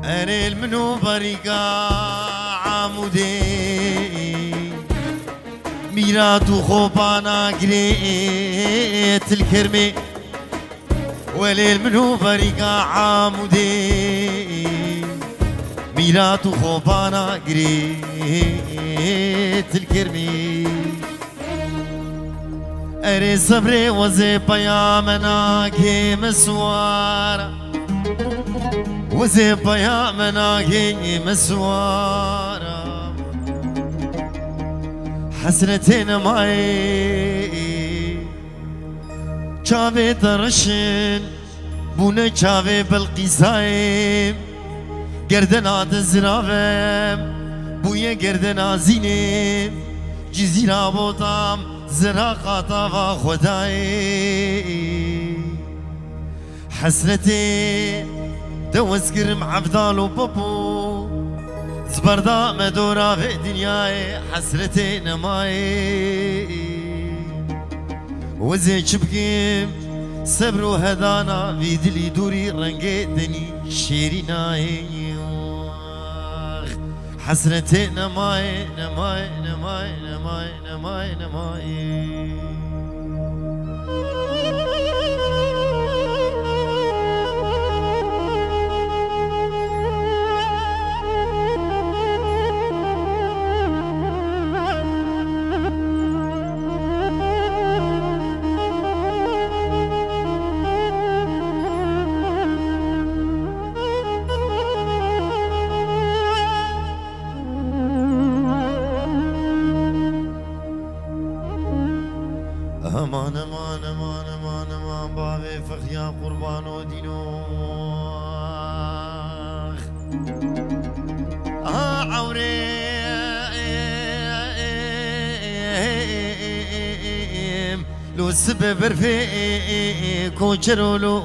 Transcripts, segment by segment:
أنا المنو بريقا عمودي ميرات خوبانا قريت الكرمي وليل منو بريقا عمودي ميرات خوبانا قريت الكرمي أري صبري وزي بيامنا كي مسوارة وزي بيامنا كي مسوارة حسرتين معي شافي درشن بونا شافي بالقزايم گردنا دزرافم بويا گردنا زينم جزيرا بوطام زرا قطا خداي حسرتي دوز كرم عبدال وبابو زبردا مدورا في دنياي حسرتي نماي وزي شبكيم صبرو هدانا في دلي دوري رنجي دني شيريناي حسرتي نماي نماي نماي نماي نماي نماي امان امان امان امان امان بابي فخيا قربان ودينو عوري لو السبب رفيق كوشرو لو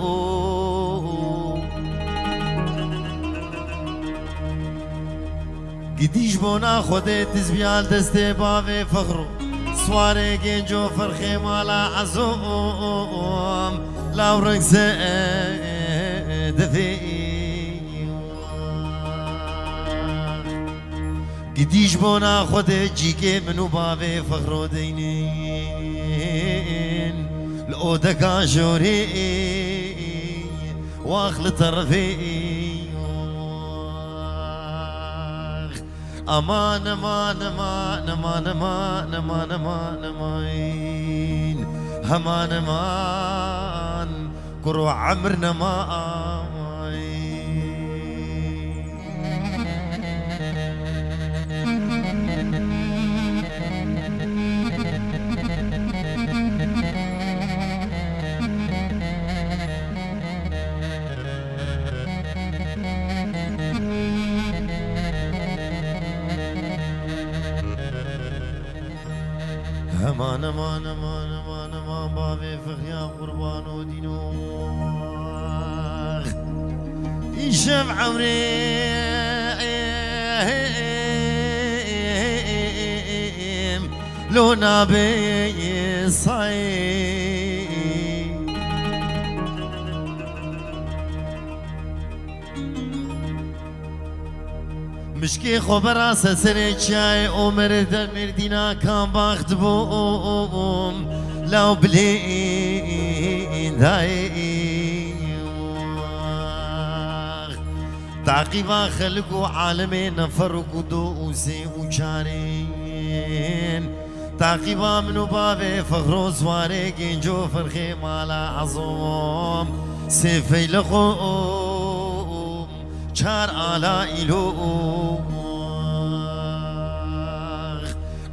قديش بونا خودت زبيال دستي بابي فخرو سواري جنجو فرخي مالا عزوم لاو رقص دفي قديش بونا خود جيكي منو بابي فخرو دينين الأودكا جوري واخل طرفي امان امان امان امان امان امان امان امان امان امان كرو عمرنا ما امان امان امان امان امان بابي فخيا قربان ودينو يشف عمري لو نبي صايم مشكي خبر سسر شاي عمر مردينا كان باخت بوم لو بلين داي تعقيبا خلقوا عالمين فرقوا دوسي وشارين تعقيبا منو بابي فخرو زواري جنجو فرخي مالا عظوم سيفي لقوم چار آلا إلو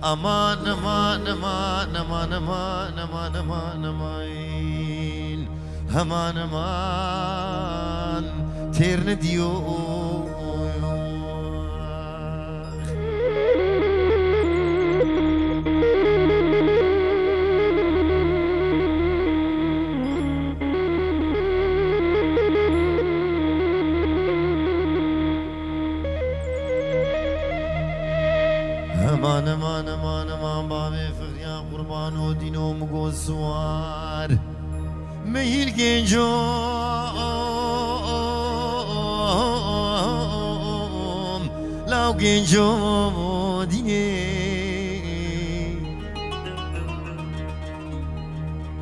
امان امان امان امان امان امان امان امان امان امان تير نديو امان امان امان امان بابي فخيا قربان ودينو مقول سوار مهيل جنجو لو جنجو ديني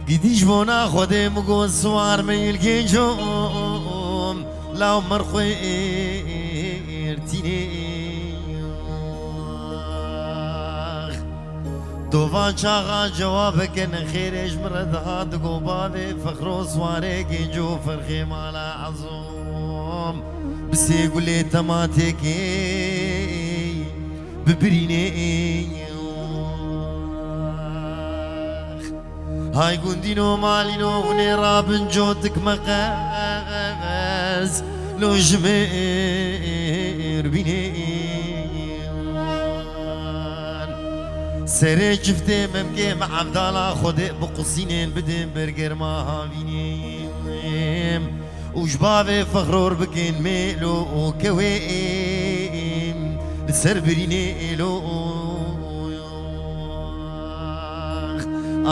قديش بونا خودي مقول سوار ميل جنجو لو مرخوي ارتيني دوفان شاغا جوابك ان خيرش مرد هاد قوبابي فخرو سواري جنجو فرخي مالا عظوم بس يقول لي تماتكي ببريني هاي قندينو مالينو ونيرا بنجودك مقاز لو جمير بيني سري جفتي ممكي مع عبدالله خودي بقصينين بدين برجر ما هاوينيم وجبابي فخرور بكين ميلو وكويم لسر بريني إلو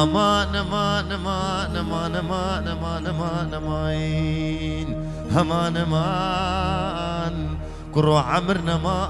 امان امان امان امان امان امان امان امان امان امان كرو عمرنا ما